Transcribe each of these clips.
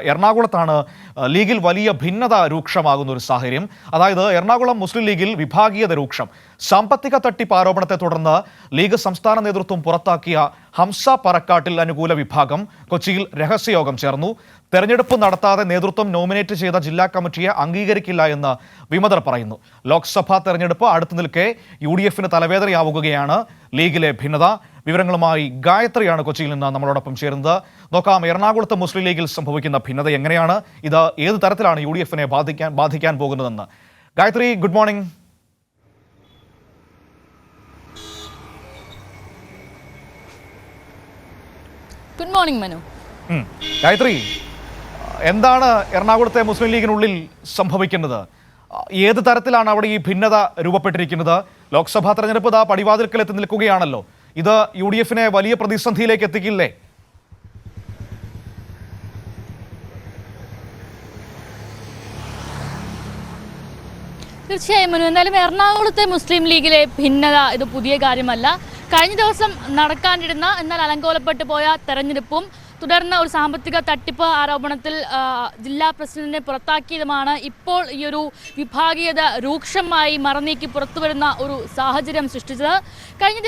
എറണാകുളത്താണ് ലീഗിൽ വലിയ ഭിന്നത രൂക്ഷമാകുന്ന ഒരു സാഹചര്യം. അതായത് എറണാകുളം മുസ്ലിം ലീഗിൽ വിഭാഗീയത രൂക്ഷം. സാമ്പത്തിക തട്ടിപ്പ് ആരോപണത്തെ തുടർന്ന് ലീഗ് സംസ്ഥാന നേതൃത്വം പുറത്താക്കിയ ഹംസ പറക്കാട്ടിൽ അനുകൂല വിഭാഗം കൊച്ചിയിൽ രഹസ്യയോഗം ചേർന്നു. തെരഞ്ഞെടുപ്പ് നടത്താതെ നേതൃത്വം നോമിനേറ്റ് ചെയ്ത ജില്ലാ കമ്മിറ്റിയെ അംഗീകരിക്കില്ല എന്ന് വിമതർ പറയുന്നു. ലോക്സഭാ തെരഞ്ഞെടുപ്പ് അടുത്തു നിൽക്കെ UDFന് തലവേദനയാവുകയാണ് ലീഗിലെ ഭിന്നത. വിവരങ്ങളുമായി ഗായത്രിയാണ് കൊച്ചിയിൽ നിന്ന് നമ്മളോടൊപ്പം ചേരുന്നത്. നോക്കാം, എറണാകുളത്ത് മുസ്ലിം ലീഗിൽ സംഭവിക്കുന്ന ഭിന്നത എങ്ങനെയാണ്, ഇത് ഏത് തരത്തിലാണ് UDFനെ ബാധിക്കാൻ പോകുന്നതെന്ന്. Gayathri, good morning. Good morning Manu. Gayathri, എന്താണ് എറണാകുളത്തെ മുസ്ലിം ലീഗിനുള്ളിൽ സംഭവിക്കുന്നത്? ഏത് തരത്തിലാണ് അവിടെ ഈ ഭിന്നത രൂപപ്പെട്ടിരിക്കുന്നത്? ലോക്സഭാ തെരഞ്ഞെടുപ്പ് പടിവാതിൽക്കൽ എത്തി നിൽക്കുകയാണല്ലോ. ഇത് UDFനെ വലിയ പ്രതിസന്ധിയിലേക്ക് എത്തിക്കില്ലേ? തീർച്ചയായും മനു, എന്തായാലും എറണാകുളത്തെ മുസ്ലിം ലീഗിലെ ഭിന്നത ഇത് പുതിയ കാര്യമല്ല. കഴിഞ്ഞ ദിവസം നടക്കാനിരുന്ന എന്നാൽ അലങ്കോലപ്പെട്ടു പോയ തെരഞ്ഞെടുപ്പും തുടർന്ന് ഒരു സാമ്പത്തിക തട്ടിപ്പ് ആരോപണത്തിൽ ജില്ലാ പ്രസിഡന്റിനെ പുറത്താക്കിയതുമാണ് ഇപ്പോൾ ഈ ഒരു വിഭാഗീയത രൂക്ഷമായി മറനീക്കി പുറത്തുവരുന്ന ഒരു സാഹചര്യം സൃഷ്ടിച്ചത്. കഴിഞ്ഞ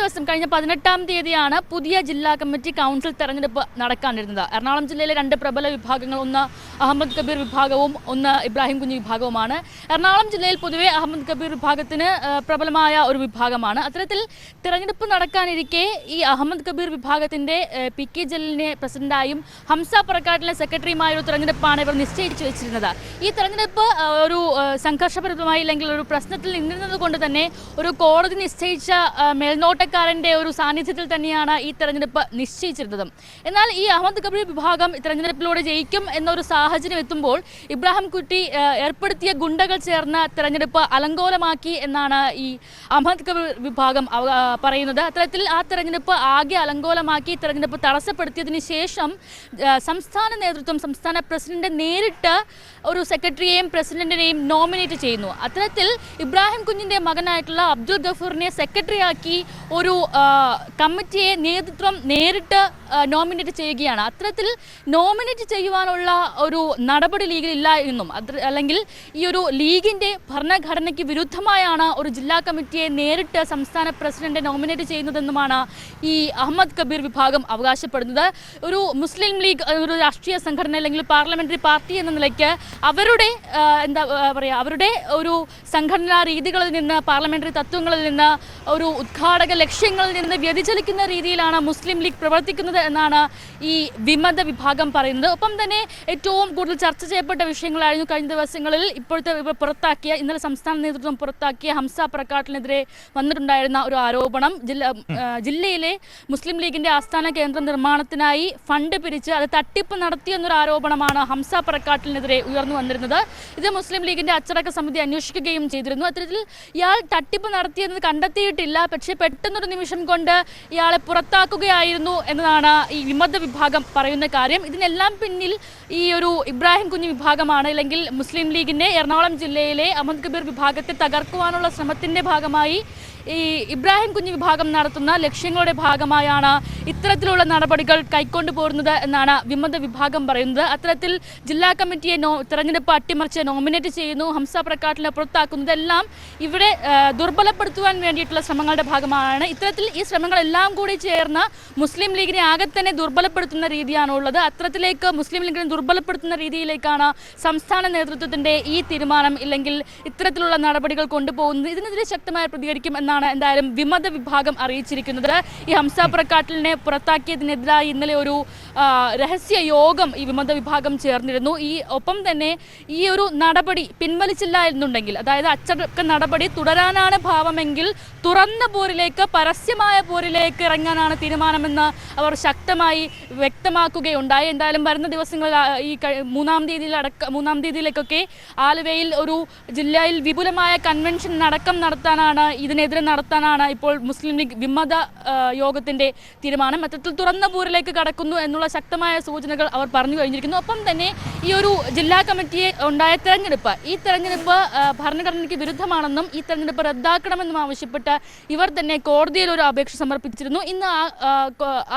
18-ാം തീയതിയാണ് പുതിയ ജില്ലാ കമ്മിറ്റി കൗൺസിൽ തെരഞ്ഞെടുപ്പ് നടക്കാനിരുന്നത്. എറണാകുളം ജില്ലയിലെ രണ്ട് പ്രബല വിഭാഗങ്ങൾ, ഒന്ന് അഹമ്മദ് കബീർ വിഭാഗവും ഒന്ന് ഇബ്രാഹിം കുഞ്ഞി വിഭാഗവുമാണ്. എറണാകുളം ജില്ലയിൽ പൊതുവെ അഹമ്മദ് കബീർ വിഭാഗത്തിന് പ്രബലമായ ഒരു വിഭാഗമാണ്. അത്തരത്തിൽ തെരഞ്ഞെടുപ്പ് നടക്കാനിരിക്കെ ഈ അഹമ്മദ് കബീർ വിഭാഗത്തിന്റെ PK ജലീലിനെ പ്രസിഡന്റ് ഹംസ പറക്കാട്ടിലെ സെക്രട്ടറിയുമായ ഒരു തെരഞ്ഞെടുപ്പാണ് ഇവർ നിശ്ചയിച്ചു വെച്ചിരുന്നത്. ഈ തെരഞ്ഞെടുപ്പ് ഒരു സംഘർഷപരമായി അല്ലെങ്കിൽ ഒരു പ്രശ്നത്തിൽ നിന്നിരുന്നത് കൊണ്ട് തന്നെ ഒരു കോടതി നിശ്ചയിച്ച മേൽനോട്ടക്കാരന്റെ ഒരു സാന്നിധ്യത്തിൽ തന്നെയാണ് ഈ തെരഞ്ഞെടുപ്പ് നിശ്ചയിച്ചിരുന്നത്. എന്നാൽ ഈ അഹമ്മദ് കബീർ വിഭാഗം തെരഞ്ഞെടുപ്പിലൂടെ ജയിക്കും എന്നൊരു സാഹചര്യം എത്തുമ്പോൾ ഇബ്രാഹിം കുട്ടി ഏർപ്പെടുത്തിയ ഗുണ്ടകൾ ചേർന്ന് തെരഞ്ഞെടുപ്പ് അലങ്കോലമാക്കി എന്നാണ് ഈ അഹമ്മദ് കബീർ വിഭാഗം പറയുന്നത്. അത്തരത്തിൽ ആ തെരഞ്ഞെടുപ്പ് ആകെ അലങ്കോലമാക്കി തെരഞ്ഞെടുപ്പ് തടസ്സപ്പെടുത്തിയതിന് ശേഷം സംസ്ഥാന നേതൃത്വം, സംസ്ഥാന പ്രസിഡന്റ് നേരിട്ട് ഒരു സെക്രട്ടറിയെയും പ്രസിഡന്റിനെയും നോമിനേറ്റ് ചെയ്യുന്നു. അത്തരത്തിൽ ഇബ്രാഹിം കുഞ്ഞിന്റെ മകനായിട്ടുള്ള അബ്ദുൽ ഗഫൂറിനെ സെക്രട്ടറിയാക്കി ഒരു കമ്മിറ്റിയെ നേതൃത്വം നേരിട്ട് നോമിനേറ്റ് ചെയ്യുകയാണ്. അത്തരത്തിൽ നോമിനേറ്റ് ചെയ്യുവാനുള്ള ഒരു നടപടി ലീഗിലില്ല എന്നും അല്ലെങ്കിൽ ഈ ഒരു ലീഗിന്റെ ഭരണഘടനയ്ക്ക് വിരുദ്ധമായാണ് ഒരു ജില്ലാ കമ്മിറ്റിയെ നേരിട്ട് സംസ്ഥാന പ്രസിഡന്റ് നോമിനേറ്റ് ചെയ്യുന്നതെന്നുമാണ് ഈ അഹമ്മദ് കബീർ വിഭാഗം അവകാശപ്പെടുന്നത്. ഒരു മുസ്ലിം ലീഗ് ഒരു രാഷ്ട്രീയ സംഘടന അല്ലെങ്കിൽ പാർലമെന്ററി പാർട്ടി എന്ന നിലയ്ക്ക് അവരുടെ അവരുടെ ഒരു സംഘടനാ രീതികളിൽ നിന്ന്, പാർലമെന്ററി തത്വങ്ങളിൽ നിന്ന്, ഒരു ഉദ്ഘാടക ലക്ഷ്യങ്ങളിൽ നിന്ന് വ്യതിചലിക്കുന്ന രീതിയിലാണ് മുസ്ലിം ലീഗ് പ്രവർത്തിക്കുന്നത് എന്നാണ് ഈ വിമത വിഭാഗം പറയുന്നത്. ഒപ്പം തന്നെ ഏറ്റവും കൂടുതൽ ചർച്ച ചെയ്യപ്പെട്ട വിഷയങ്ങളായിരുന്നു കഴിഞ്ഞ ദിവസങ്ങളിൽ ഇന്നലെ സംസ്ഥാന നേതൃത്വം പുറത്താക്കിയ ഹംസ പറക്കാട്ടിനെതിരെ വന്നിട്ടുണ്ടായിരുന്ന ഒരു ആരോപണം. ജില്ലയിലെ മുസ്ലിം ലീഗിന്റെ ആസ്ഥാന കേന്ദ്ര നിർമ്മാണത്തിനായി ഫണ്ട് പിരിച്ച് അത് തട്ടിപ്പ് നടത്തിയെന്നൊരു ആരോപണമാണ് ഹംസ പറക്കാട്ടിനെതിരെ ഉയർന്നു വന്നിരുന്നത്. ഇത് മുസ്ലിം ലീഗിന്റെ അച്ചടക്ക സമിതി അന്വേഷിക്കുകയും ചെയ്തിരുന്നു. അത്തരത്തിൽ ഇയാൾ തട്ടിപ്പ് നടത്തിയെന്ന് കണ്ടെത്തിയിട്ടില്ല, പക്ഷേ പെട്ടെന്നൊരു നിമിഷം കൊണ്ട് ഇയാളെ പുറത്താക്കുകയായിരുന്നു എന്നതാണ് ഈ വിമത വിഭാഗം പറയുന്ന കാര്യം. ഇതിനെല്ലാം പിന്നിൽ ഈ ഒരു ഇബ്രാഹിം കുഞ്ഞി വിഭാഗമാണ്. അല്ലെങ്കിൽ മുസ്ലിം ലീഗിന്റെ എറണാകുളം ജില്ലയിലെ അഹമ്മദ് കബീർ വിഭാഗത്തെ തകർക്കുവാനുള്ള ശ്രമത്തിന്റെ ഭാഗമായി ഈ ഇബ്രാഹിം കുഞ്ഞി വിഭാഗം നടത്തുന്ന ലക്ഷ്യങ്ങളുടെ ഭാഗമായാണ് ഇത്തരത്തിലുള്ള നടപടികൾ കൈക്കൊണ്ടു പോരുന്നത് എന്നാണ് വിമത വിഭാഗം പറയുന്നത്. അത്തരത്തിൽ ജില്ലാ കമ്മിറ്റിയെ തെരഞ്ഞെടുപ്പ് അട്ടിമറിച്ച് നോമിനേറ്റ് ചെയ്യുന്നു, ഹംസ പറക്കാട്ടിനെ പുറത്താക്കുന്നതെല്ലാം ഇവിടെ ദുർബലപ്പെടുത്തുവാൻ വേണ്ടിയിട്ടുള്ള ശ്രമങ്ങളുടെ ഭാഗമാണ്. ഇത്തരത്തിൽ ഈ ശ്രമങ്ങളെല്ലാം കൂടി ചേർന്ന് മുസ്ലിം ലീഗിനെ ആകെ തന്നെ ദുർബലപ്പെടുത്തുന്ന രീതിയാണ് ഉള്ളത്. അത്തരത്തിലേക്ക് മുസ്ലിം ലീഗിനെ ദുർബലപ്പെടുത്തുന്ന രീതിയിലേക്കാണ് സംസ്ഥാന നേതൃത്വത്തിന്റെ ഈ തീരുമാനം ഇല്ലെങ്കിൽ ഇത്തരത്തിലുള്ള നടപടികൾ കൊണ്ടുപോകുന്നത്. ഇതിനെതിരെ ശക്തമായി പ്രതികരിക്കും എന്നാണ് എന്തായാലും വിമത വിഭാഗം അറിയിച്ചിരിക്കുന്നത്. ഈ ഹംസ പറക്കാട്ടിലിനെ പുറത്താക്കിയതിനെതിരായി ഇന്നലെ ഒരു രഹസ്യ യോഗം ഈ വിമത വിഭാഗം ചേർന്നിരുന്നു. ഒപ്പം തന്നെ ഈ ഒരു നടപടി പിൻവലിച്ചില്ല എന്നുണ്ടെങ്കിൽ, അതായത് അച്ചടക്ക നടപടി തുടരാനാണ് ഭാവമെങ്കിൽ തുറന്ന പോരിലേക്ക്, പരസ്യമായ പോരിലേക്ക് ഇറങ്ങാനാണ് തീരുമാനമെന്ന് അവർ ശക്തമായി വ്യക്തമാക്കുകയുണ്ടായി. എന്തായാലും വരുന്ന ദിവസങ്ങളിൽ ഈ 3-ാം തീയതിയിലേക്കൊക്കെ ആലുവയിൽ ഒരു ജില്ലയിൽ വിപുലമായ കൺവെൻഷൻ അടക്കം നടത്താനാണ് ഇതിനെതിരെ വരെ നടത്താനാണ് ഇപ്പോൾ മുസ്ലിം ലീഗ് വിമത യോഗത്തിന്റെ തീരുമാനം. അത്തരത്തിൽ തുറന്ന പോരിലേക്ക് കടക്കുന്നു എന്നുള്ള ശക്തമായ സൂചനകൾ അവർ പറഞ്ഞു കഴിഞ്ഞിരിക്കുന്നു. ഒപ്പം തന്നെ ഈ ഒരു ജില്ലാ കമ്മിറ്റിയെ ഉണ്ടായ തെരഞ്ഞെടുപ്പ്, ഈ തെരഞ്ഞെടുപ്പ് ഭരണഘടനയ്ക്ക് വിരുദ്ധമാണെന്നും ഈ തെരഞ്ഞെടുപ്പ് റദ്ദാക്കണമെന്നും ആവശ്യപ്പെട്ട് ഇവർ തന്നെ കോടതിയിൽ ഒരു അപേക്ഷ സമർപ്പിച്ചിരുന്നു. ഇന്ന്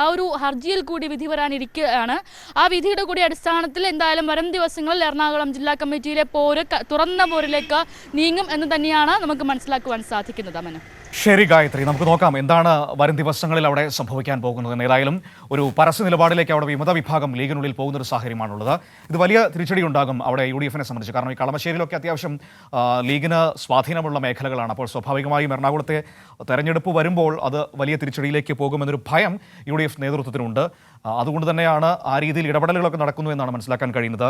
ആ ഒരു ഹർജിയിൽ കൂടി വിധി വരാനിരിക്കുകയാണ്. ആ വിധിയുടെ കൂടി അടിസ്ഥാനത്തിൽ എന്തായാലും വരും ദിവസങ്ങളിൽ എറണാകുളം ജില്ലാ കമ്മിറ്റിയിലെ പോര് തുറന്ന പോരിലേക്ക് നീങ്ങും എന്ന് തന്നെയാണ് നമുക്ക് മനസ്സിലാക്കുവാൻ സാധിക്കുന്നത്. അമന, ശരി ഗായത്രി, നമുക്ക് നോക്കാം എന്താണ് വരും ദിവസങ്ങളിൽ അവിടെ സംഭവിക്കാൻ പോകുന്നത്. ഏതായാലും ഒരു പരസ്യ നിലപാടിലേക്ക് അവിടെ വിമത വിഭാഗം ലീഗിനുള്ളിൽ പോകുന്ന ഒരു സാഹചര്യമാണുള്ളത്. ഇത് വലിയ തിരിച്ചടി ഉണ്ടാകും അവിടെ UDF-നെ സംബന്ധിച്ച്. കാരണം ഈ കളമശ്ശേരിയിലൊക്കെ അത്യാവശ്യം ലീഗിന് സ്വാധീനമുള്ള മേഖലകളാണ്. അപ്പോൾ സ്വാഭാവികമായും എറണാകുളത്തെ തെരഞ്ഞെടുപ്പ് വരുമ്പോൾ അത് വലിയ തിരിച്ചടിയിലേക്ക് പോകുമെന്നൊരു ഭയം UDF നേതൃത്വത്തിനുണ്ട്. അതുകൊണ്ട് തന്നെയാണ് ആ രീതിയിൽ ഇടപെടലുകളൊക്കെ നടക്കുന്നു എന്നാണ് മനസ്സിലാക്കാൻ കഴിയുന്നത്.